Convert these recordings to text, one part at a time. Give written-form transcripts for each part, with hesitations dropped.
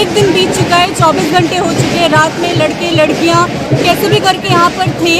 एक दिन बीत चुका है, 24 घंटे हो चुके हैं। रात में लड़के लड़कियां कैसे भी करके यहाँ पर थे।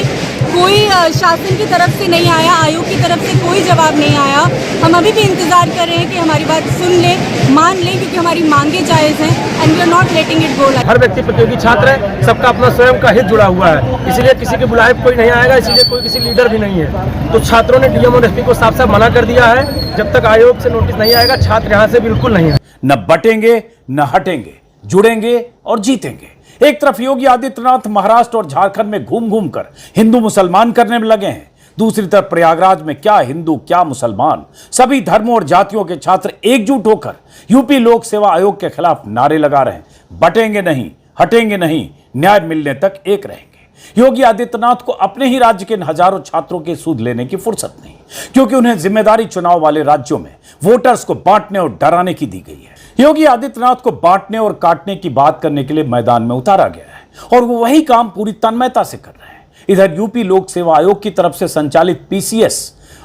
कोई शासन की तरफ से नहीं आया, आयोग की तरफ से कोई जवाब नहीं आया। हम अभी भी इंतज़ार कर रहे हैं कि हमारी बात सुन ले, मान लें, क्योंकि हमारी मांगे जायज़ हैं and we are not letting it go. हर व्यक्ति प्रतियोगी छात्र है, सबका अपना स्वयं का हित जुड़ा हुआ है, इसलिए किसी के बुलाए कोई नहीं आएगा, इसलिए कोई किसी लीडर भी नहीं है। तो छात्रों ने डीएम और एसपी को साफ साफ मना कर दिया है, जब तक आयोग से नोटिस नहीं आएगा छात्र यहाँ से बिल्कुल नहीं है। न बटेंगे न हटेंगे, जुड़ेंगे और जीतेंगे। एक तरफ योगी आदित्यनाथ महाराष्ट्र और झारखंड में घूम घूम कर हिंदू मुसलमान करने में लगे हैं, दूसरी तरफ प्रयागराज में क्या हिंदू क्या मुसलमान, सभी धर्मों और जातियों के छात्र एकजुट होकर यूपी लोक सेवा आयोग के खिलाफ नारे लगा रहे हैं। बटेंगे नहीं, हटेंगे नहीं, न्याय मिलने तक एक रहेंगे। योगी आदित्यनाथ को अपने ही राज्य के हजारों छात्रों के सूद लेने की फुर्सत नहीं, क्योंकि उन्हें जिम्मेदारी चुनाव वाले राज्यों में वोटर्स को बांटने और डराने की दी गई है। योगी आदित्यनाथ को बांटने और काटने की बात करने के लिए मैदान में उतारा गया है और वो वही काम पूरी तन्मयता से कर रहे हैं। इधर यूपी लोक सेवा आयोग की तरफ से संचालित पीसीएस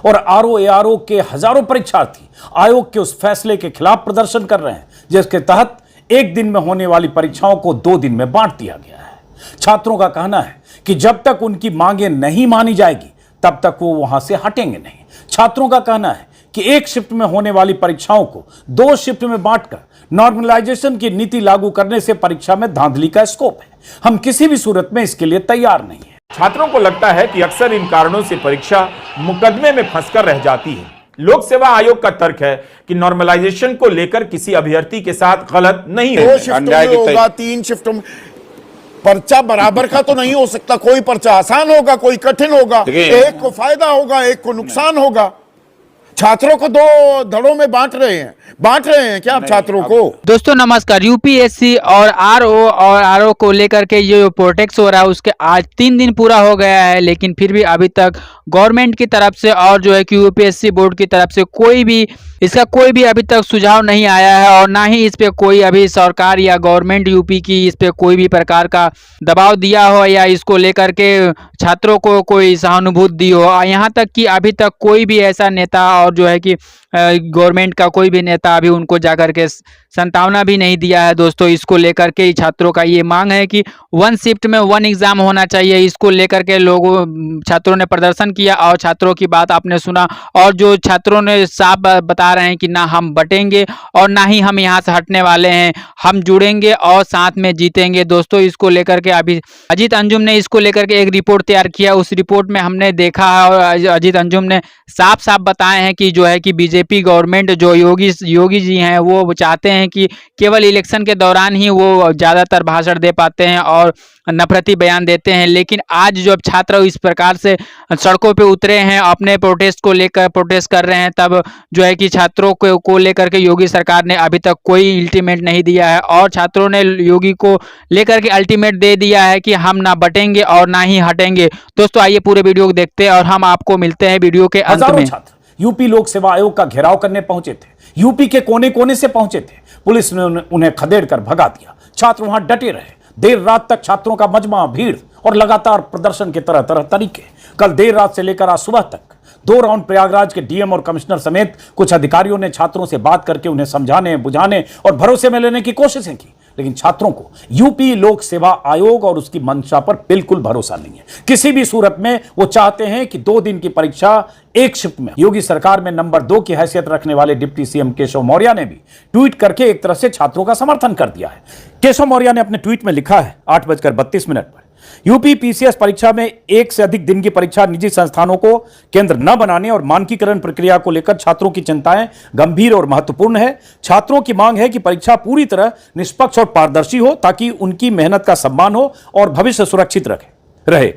और आरओ के हजारों परीक्षार्थी आयोग के उस फैसले के खिलाफ प्रदर्शन कर रहे हैं, जिसके तहत एक दिन में होने वाली परीक्षाओं को 2 दिन में बांट दिया गया है। छात्रों का कहना है कि जब तक उनकी मांगे नहीं मानी जाएगी तब तक वो वहां से हटेंगे नहीं। छात्रों का कहना है कि एक शिफ्ट में होने वाली परीक्षाओं को 2 शिफ्ट में बांटकर नॉर्मलाइजेशन की नीति लागू करने से परीक्षा में धांधली का स्कोप है। हम किसी भी सूरत में इसके लिए तैयार नहीं है। छात्रों को लगता है कि अक्सर इन कारणों से परीक्षा मुकदमे में फंसकर रह जाती है। लोक सेवा आयोग का तर्क है कि नॉर्मलाइजेशन को लेकर किसी अभ्यर्थी के साथ गलत नहीं है। 2 शिफ्टों में होगा, 3 शिफ्टों में। पर्चा बराबर का तो नहीं हो सकता, कोई पर्चा आसान होगा, कोई कठिन होगा, एक को फायदा होगा, एक को नुकसान होगा। छात्रों को 2 धड़ों में बांट रहे हैं क्या आप छात्रों को? दोस्तों नमस्कार। यूपीएससी और आरओ को लेकर के ये प्रोटेक्ट हो रहा है, उसके आज 3 दिन पूरा हो गया है, लेकिन फिर भी अभी तक गवर्नमेंट की तरफ से और जो है कि यूपीएससी बोर्ड की तरफ से कोई भी अभी तक सुझाव नहीं आया है और ना ही इस पे कोई अभी सरकार या गवर्नमेंट यूपी की इस पे कोई भी प्रकार का दबाव दिया हो या इसको लेकर के छात्रों को कोई सहानुभूति दी हो। यहाँ तक कि अभी तक कोई भी ऐसा नेता और जो है कि गवर्नमेंट का कोई भी नेता अभी उनको जाकर के संतावना भी नहीं दिया है। दोस्तों इसको लेकर के छात्रों का ये मांग है कि 1 शिफ्ट में 1 एग्जाम होना चाहिए। इसको लेकर के छात्रों ने प्रदर्शन किया और छात्रों की बात आपने सुना और जो छात्रों ने साफ बता रहे हैं कि ना हम बटेंगे और ना ही हम यहाँ से हटने वाले हैं, हम जुड़ेंगे और साथ में जीतेंगे। दोस्तों इसको लेकर के अभी अजीत अंजुम ने इसको लेकर के एक रिपोर्ट तैयार किया। उस रिपोर्ट में हमने देखा है और अजीत अंजुम ने साफ साफ बताए हैं कि जो है कि बीजेपी गवर्नमेंट जो योगी जी हैं वो चाहते हैं कि केवल इलेक्शन के दौरान ही वो ज़्यादातर भाषण दे पाते हैं और नफरती बयान देते हैं। लेकिन आज जब छात्र इस प्रकार से सड़कों पे उतरे हैं, अपने प्रोटेस्ट को लेकर प्रोटेस्ट कर रहे हैं, तब जो है कि छात्रों को लेकर के योगी सरकार ने अभी तक कोई अल्टीमेट नहीं दिया है और छात्रों ने योगी को लेकर के अल्टीमेट दे दिया है कि हम ना बटेंगे और ना ही हटेंगे। दोस्तों आइए पूरे वीडियो को देखते हैं और हम आपको मिलते हैं वीडियो के अंत में। छात्र यूपी लोक सेवा आयोग का घेराव करने पहुंचे थे, यूपी के कोने कोने से पहुंचे थे, पुलिस ने उन्हें खदेड़ कर भगा दिया। छात्र वहां डटे रहे, देर रात तक छात्रों का मजमा, भीड़ और लगातार प्रदर्शन के तरह तरह तरीके। कल देर रात से लेकर आज सुबह तक 2 राउंड प्रयागराज के डीएम और कमिश्नर समेत कुछ अधिकारियों ने छात्रों से बात करके उन्हें समझाने, बुझाने और भरोसे में लेने की कोशिशें की, लेकिन छात्रों को यूपी लोक सेवा आयोग और उसकी मंशा पर बिल्कुल भरोसा नहीं है। किसी भी सूरत में वो चाहते हैं कि 2 दिन की परीक्षा एक शिफ्ट में। योगी सरकार में नंबर 2 की हैसियत रखने वाले डिप्टी सीएम केशव मौर्य ने भी ट्वीट करके एक तरह से छात्रों का समर्थन कर दिया है। केशव मौर्य ने अपने ट्वीट में लिखा है 8:32 पर यूपी पीसीएस परीक्षा में 1 से अधिक दिन की परीक्षा निजी संस्थानों को केंद्र न बनाने और मानकीकरण प्रक्रिया को लेकर छात्रों की चिंताएं गंभीर और महत्वपूर्ण है। छात्रों की मांग है कि परीक्षा पूरी तरह निष्पक्ष और पारदर्शी हो ताकि उनकी मेहनत का सम्मान हो और भविष्य सुरक्षित रहे।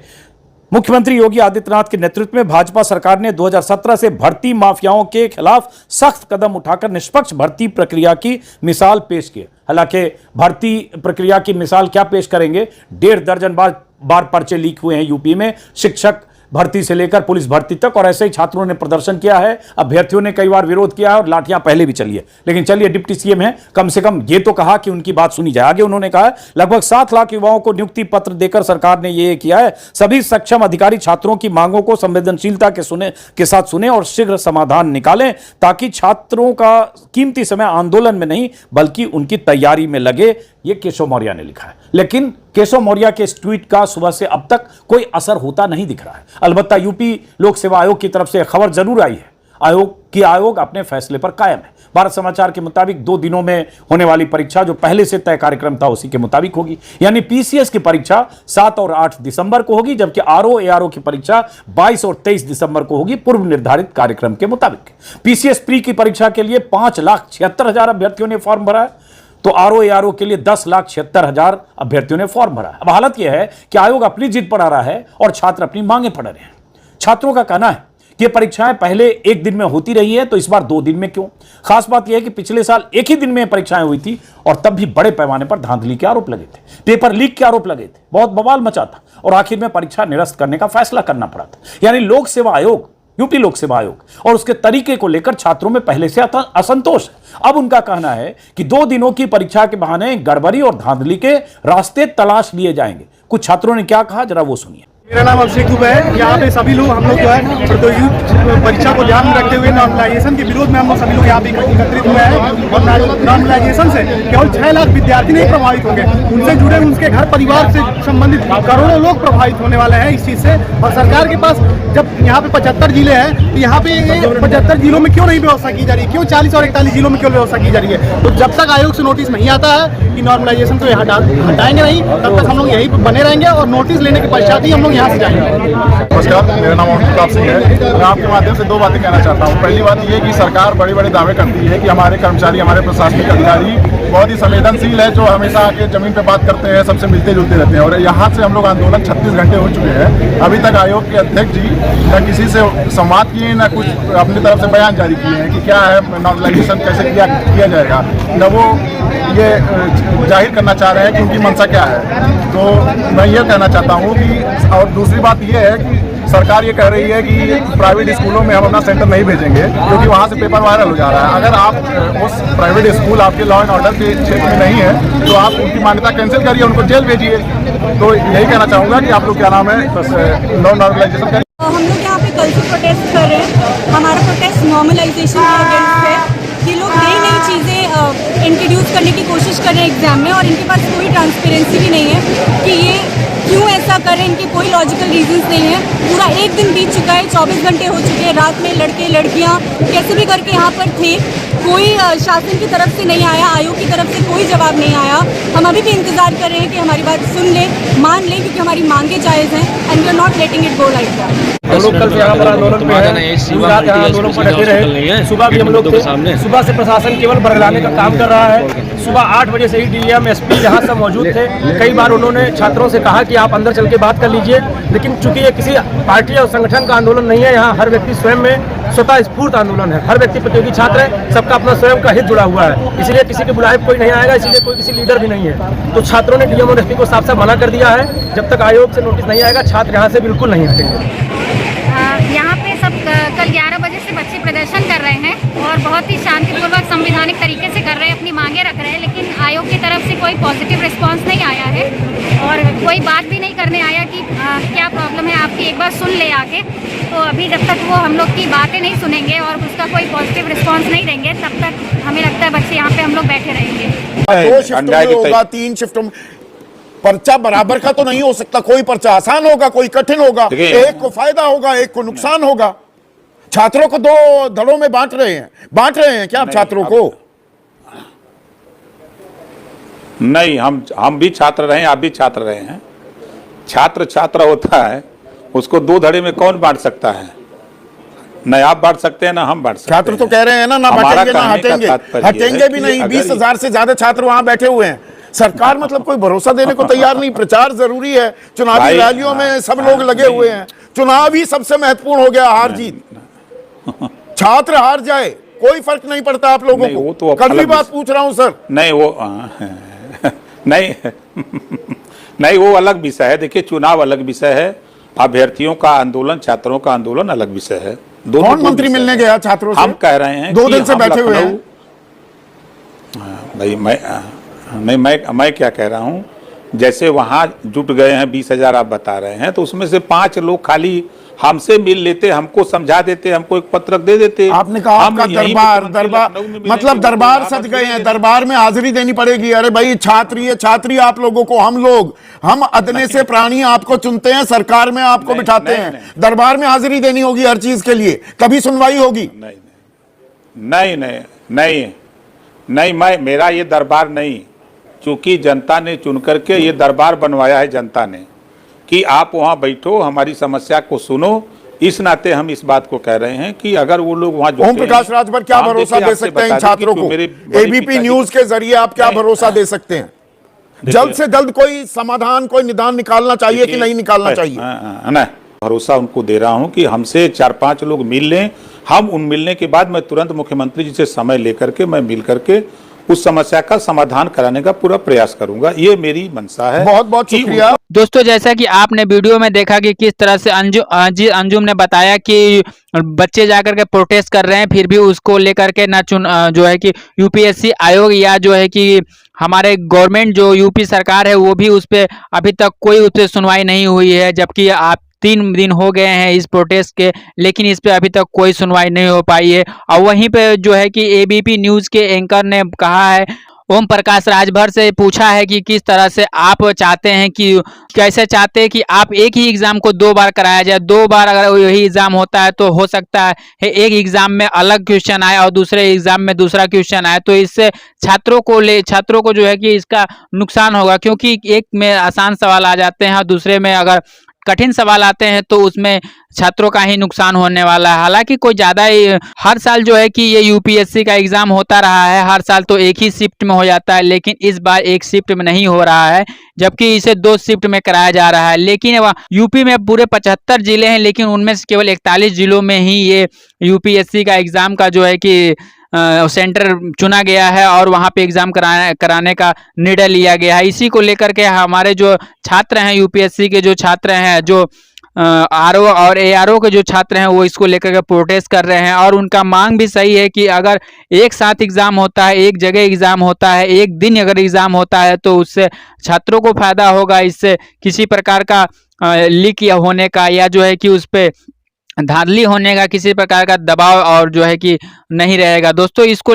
मुख्यमंत्री योगी आदित्यनाथ के नेतृत्व में भाजपा सरकार ने 2017 से भर्ती माफियाओं के खिलाफ सख्त कदम उठाकर निष्पक्ष भर्ती प्रक्रिया की मिसाल पेश की। हालांकि भर्ती प्रक्रिया की मिसाल क्या पेश करेंगे, 1.5 दर्जन बार पर्चे लीक हुए हैं यूपी में। शिक्षक भर्ती से लेकर पुलिस भर्ती तक, और ऐसे ही छात्रों ने प्रदर्शन किया है। अभ्यर्थियों ने कई बार विरोध किया और लाठियां पहले भी चली है। लेकिन चलिए, डिप्टी सीएम है, कम से कम ये तो कहा कि उनकी बात सुनी जाए। आगे उन्होंने कहा लगभग 7 लाख युवाओं को नियुक्ति पत्र देकर सरकार ने यह किया है। सभी सक्षम अधिकारी छात्रों की मांगों को संवेदनशीलता के साथ सुने और शीघ्र समाधान निकालें, ताकि छात्रों का कीमती समय आंदोलन में नहीं बल्कि उनकी तैयारी में लगे। यह केशव मौर्य ने लिखा है। लेकिन केशव मौर्य के इस ट्वीट का सुबह से अब तक कोई असर होता नहीं दिख रहा है। अलबत्ता यूपी लोक सेवा आयोग की तरफ से खबर जरूर आई है। आयोग अपने फैसले पर कायम है। भारत समाचार के मुताबिक 2 दिनों में होने वाली परीक्षा जो पहले से तय कार्यक्रम था उसी के मुताबिक होगी, यानी पीसीएस की परीक्षा 7 और 8 दिसंबर को होगी, जबकि आरओ एआरओ की परीक्षा 22 और 23 दिसंबर को होगी पूर्व निर्धारित कार्यक्रम के मुताबिक। पीसीएस प्री की परीक्षा के लिए 5,76,000 अभ्यर्थियों ने फॉर्म भरा है, तो आरओ एआरओ के लिए 10,76,000 अभ्यर्थियों ने फॉर्म भरा है। अब हालत यह है कि आयोग अपनी जिद पर आ रहा है और छात्र अपनी मांगे पढ़ रहे हैं। छात्रों का कहना है कि परीक्षाएं पहले 1 दिन में होती रही है, तो इस बार 2 दिन में क्यों? खास बात यह है कि पिछले साल एक ही दिन में परीक्षाएं हुई थी और तब भी बड़े पैमाने पर धांधली के आरोप लगे थे, पेपर लीक के आरोप लगे थे, बहुत बवाल मचा था और आखिर में परीक्षा निरस्त करने का फैसला करना पड़ा था। यानी लोक सेवा आयोग, यूपी लोक सेवा आयोग और उसके तरीके को लेकर छात्रों में पहले से असंतोष है। अब उनका कहना है कि 2 दिनों की परीक्षा के बहाने गड़बड़ी और धांधली के रास्ते तलाश लिए जाएंगे। कुछ छात्रों ने क्या कहा, जरा वो सुनिए। मेरा नाम अभिषेक दुबे है। यहाँ पे सभी लोग हम लोग जो है प्रतियोगी परीक्षा को ध्यान में रखते हुए नॉर्मलाइजेशन के विरोध में हम लोग सभी लोग यहाँ पे एकत्रित हुए हैं और नॉर्मलाइजेशन से केवल 6 लाख विद्यार्थी नहीं प्रभावित होंगे, उनसे जुड़े उनके घर परिवार से संबंधित करोड़ों लोग प्रभावित होने वाले हैं इस चीज़ से। और सरकार के पास जब यहाँ पे 75 जिले हैं, तो यहाँ पे 75 जिलों में क्यों नहीं व्यवस्था की जा रही है, क्यों 40 और 41 जिलों में क्यों व्यवस्था की जा रही है? तो जब तक आयोग से नोटिस नहीं आता है कि नॉर्मलाइजेशन को हटाएंगे नहीं, तब तक हम लोग यही बने रहेंगे और नोटिस लेने के पश्चात ही हम लोग यहाँ से जाएंगे। नमस्कार, मेरा नाम अमित प्रताप सिंह है। मैं आपके माध्यम से 2 बातें कहना चाहता हूँ। पहली बात ये कि सरकार बड़े बड़े दावे करती है कि हमारे कर्मचारी, हमारे प्रशासनिक अधिकारी बहुत ही संवेदनशील है, जो हमेशा आके जमीन पे बात करते हैं, सबसे मिलते जुलते रहते हैं। और यहाँ से हम लोग आंदोलन 36 घंटे हो चुके हैं, अभी तक आयोग के अध्यक्ष जी न किसी से संवाद किए, न कुछ अपनी तरफ से बयान जारी किए हैं कि क्या है नॉर्मलाइजेशन कैसे किया जाएगा, न वो ये जाहिर करना चाह रहे हैं कि उनकी मंशा क्या है। तो मैं ये कहना चाहता हूँ कि, और दूसरी बात ये है कि सरकार ये कह रही है कि प्राइवेट स्कूलों में हम अपना सेंटर नहीं भेजेंगे क्योंकि वहाँ से पेपर वायरल हो जा रहा है। अगर आप उस प्राइवेट स्कूल आपके लॉ एंड ऑर्डर के क्षेत्र में नहीं है तो आप उनकी मान्यता कैंसिल करिए, उनको जेल भेजिए। तो यही कहना चाहूँगा कि आप लोग क्या नाम है, बस लॉ नॉर्मलाइजेशन करिए। हम लोग यहाँ पे कल से प्रोटेस्ट कर रहे हैं। हमारा प्रोटेस्ट नॉर्मलाइजेशन के अगेंस्ट है कि लोग नई नई चीज़ें इंट्रोड्यूस करने की कोशिश कर रहे हैं एग्जाम में और इनके पास कोई ट्रांसपेरेंसी भी नहीं है कि ये क्यों ऐसा करें, इनके कोई लॉजिकल रीजंस नहीं है। पूरा 1 दिन बीत चुका है, 24 घंटे हो चुके हैं। रात में लड़के लड़कियाँ कैसे भी करके यहाँ पर थे, कोई शासन की तरफ से नहीं आया, आयोग की तरफ से कोई जवाब नहीं आया। हम अभी भी इंतज़ार कर रहे हैं कि हमारी बात सुन ले, मान ले, क्योंकि हमारी मांगे जायज़ हैं and we are not letting it go like that. हम लोग कल से यहाँ पर आंदोलन में हैं, रात यहाँ आंदोलन पर डटे रहे। सुबह भी हम लोग थे, सुबह से प्रशासन केवल बरगलाने का काम कर रहा है। सुबह 8 बजे से ही डीएम एसपी यहाँ सब मौजूद थे। कई बार उन्होंने छात्रों से कहा कि आप अंदर चल के बात कर लीजिए, लेकिन चूंकि ये किसी पार्टी और संगठन का आंदोलन नहीं है, यहाँ हर व्यक्ति स्वयं में स्वतः स्फूर्त आंदोलन है। हर व्यक्ति प्रतियोगी छात्र है, सबका अपना स्वयं का हित जुड़ा हुआ है, इसलिए किसी के बुलाए कोई नहीं आएगा, इसलिए कोई किसी लीडर भी नहीं है। तो छात्रों ने डीएम और एसपी को साफ साफ मना कर दिया है, जब तक आयोग से नोटिस नहीं आएगा छात्र यहाँ से बिल्कुल नहीं हटेंगे। यहाँ पे सब कल 11 बजे से बच्चे प्रदर्शन कर रहे हैं और बहुत ही शांतिपूर्वक संवैधानिक तरीके से कर रहे हैं, अपनी मांगे रख रहे हैं, लेकिन आयोग की तरफ से कोई पॉजिटिव रिस्पांस नहीं आया है और कोई बात भी नहीं करने आया कि क्या प्रॉब्लम है आपकी, एक बार सुन ले आके। तो अभी जब तक वो हम लोग की बातें नहीं सुनेंगे और उसका कोई पॉजिटिव रिस्पांस नहीं देंगे, तब तक हमें लगता है बच्चे यहाँ पे हम लोग बैठे रहेंगे। 2 शिफ्टों में होगा, 3 शिफ्टों में। पर्चा बराबर का तो नहीं हो सकता, कोई पर्चा आसान होगा, कोई कठिन होगा, एक को फायदा होगा, एक को नुकसान होगा। छात्रों को 2 धड़ों में बांट रहे हैं क्या आप छात्रों को? नहीं, हम भी छात्र रहे हैं, आप भी छात्र रहे हैं। छात्र होता है, उसको 2 धड़े में कौन बांट सकता है? न आप बांट सकते हैं ना हम बांट सकते हैं। छात्र तो कह रहे हैं ना बांटेंगे ना हटेंगे भी नहीं। 20,000 से ज्यादा छात्र वहां बैठे हुए हैं। सरकार मतलब कोई भरोसा देने को तैयार नहीं। प्रचार जरूरी है, चुनावी रैलियों में सब लोग लगे हुए हैं। चुनाव ही सबसे महत्वपूर्ण हो गया, हार जीत। छात्र हार जाए कोई फर्क नहीं पड़ता आप लोगों को। तो कड़वी बात पूछ रहा हूं सर। नहीं वो नहीं नहीं वो अलग विषय है। देखिए, चुनाव अलग विषय है अभ्यर्थियों का आंदोलन, छात्रों का आंदोलन अलग विषय है। दोनों कौन दो मंत्री विषय मिलने है। गया छात्रों से? हम कह रहे हैं 2 कि दिन से हम बैठे हुए हैं। भाई मैं क्या कह रहा हूं, जैसे वहां जुट गए हैं 20,000 आप बता रहे हैं, तो उसमें से 5 लोग खाली हमसे मिल लेते, हमको समझा देते, हमको एक पत्रक दे देते। आपने कहा आपका दरबार मतलब दरबार सज गए हैं, दरबार में हाजिरी देनी पड़ेगी। अरे भाई छात्री आप लोगों को हम अदने से प्राणी आपको चुनते हैं, सरकार में आपको बिठाते हैं, दरबार में हाजिरी देनी होगी हर चीज के लिए, कभी सुनवाई होगी? नहीं, मेरा ये दरबार नहीं, क्योंकि जनता ने चुन करके ये दरबार बनवाया है जनता ने कि आप वहां बैठो, हमारी समस्या को सुनो। इस नाते हम इस बात को कह रहे हैं कि अगर वो लोग वहां ओम प्रकाश राजभर क्या भरोसा दे सकते हैं इन छात्रों को? एबीपी न्यूज के जरिए आप क्या भरोसा दे सकते हैं? जल्द से जल्द कोई समाधान, कोई निदान निकालना चाहिए कि नहीं निकालना चाहिए? ना, भरोसा उनको दे रहा हूं कि हमसे 4-5 लोग मिल लें, हम उन मिलने के बाद मैं तुरंत मुख्यमंत्री जी से समय लेकर के मैं मिल करके उस समस्या का समाधान कराने का पूरा प्रयास करूंगा। ये मेरी मंशा है। बहुत बहुत शुक्रिया। दोस्तों, जैसा कि आपने वीडियो में देखा कि किस तरह से अंजुम ने बताया कि बच्चे जाकर के प्रोटेस्ट कर रहे हैं, फिर भी उसको लेकर के ना जो है कि यूपीएससी आयोग या जो है कि हमारे गवर्नमेंट जो यूपी सरकार है वो भी उस पर अभी तक कोई उस पर सुनवाई नहीं हुई है। जबकि आप 3 दिन हो गए हैं इस प्रोटेस्ट के, लेकिन इस पे अभी तक कोई सुनवाई नहीं हो पाई है। और वहीं पे जो है कि एबीपी न्यूज़ के एंकर ने कहा है, ओम प्रकाश राजभर से पूछा है कि किस तरह से आप चाहते हैं कि कैसे चाहते हैं कि आप एक ही एग्जाम को 2 बार कराया जाए। 2 बार अगर यही एग्जाम होता है तो हो सकता है एक एग्जाम में अलग क्वेश्चन आए और दूसरे एग्जाम में दूसरा क्वेश्चन आए, तो इससे छात्रों को जो है कि इसका नुकसान होगा, क्योंकि एक में आसान सवाल आ जाते हैं और दूसरे में अगर कठिन सवाल आते हैं तो उसमें छात्रों का ही नुकसान होने वाला है। हालांकि कोई ज़्यादा हर साल जो है कि ये यूपीएससी का एग्ज़ाम होता रहा है, हर साल तो एक ही शिफ्ट में हो जाता है, लेकिन इस बार एक शिफ्ट में नहीं हो रहा है, जबकि इसे 2 शिफ्ट में कराया जा रहा है। लेकिन यूपी में पूरे 75 जिले हैं, लेकिन उनमें से केवल 41 जिलों में ही ये यूपीएससी का एग्ज़ाम का जो है कि सेंटर चुना गया है और वहां पे एग्जाम कराने का निर्णय लिया गया है। इसी को लेकर के हमारे जो छात्र हैं, यूपीएससी के जो छात्र हैं, जो आरओ और एआरओ के जो छात्र हैं, वो इसको लेकर के प्रोटेस्ट कर रहे हैं। और उनका मांग भी सही है कि अगर एक साथ एग्जाम होता है, एक जगह एग्जाम होता है, एक दिन अगर एग्जाम होता है तो उससे छात्रों को फायदा होगा। इससे किसी प्रकार का लीक होने का या जो है कि उस पर धांधली होने का किसी प्रकार का दबाव और जो है कि नहीं रहेगा। दोस्तों, इसको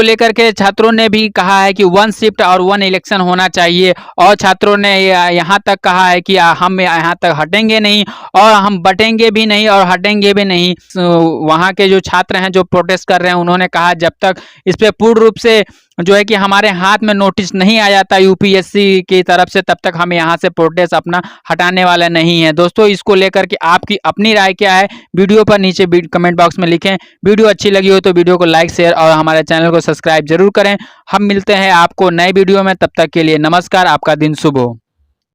लेकर के छात्रों ने भी कहा है कि 1 शिफ्ट और 1 इलेक्शन होना चाहिए, और छात्रों ने यहाँ तक कहा है कि हम यहाँ तक हटेंगे नहीं और हम बटेंगे भी नहीं और हटेंगे भी नहीं। वहाँ के जो छात्र हैं जो प्रोटेस्ट कर रहे हैं, उन्होंने कहा जब तक इस पर पूर्ण रूप से जो है कि हमारे हाथ में नोटिस नहीं आ जाता यूपीएससी की तरफ से, तब तक हम यहाँ से प्रोटेस्ट अपना हटाने वाले नहीं है। दोस्तों, इसको लेकर के आपकी अपनी राय क्या है, वीडियो पर नीचे कमेंट बॉक्स में लिखें। वीडियो अच्छी लगी हो तो वीडियो को लाइक, शेयर और हमारे चैनल को सब्सक्राइब जरूर करें। हम मिलते हैं आपको नए वीडियो में, तब तक के लिए नमस्कार, आपका दिन शुभ हो।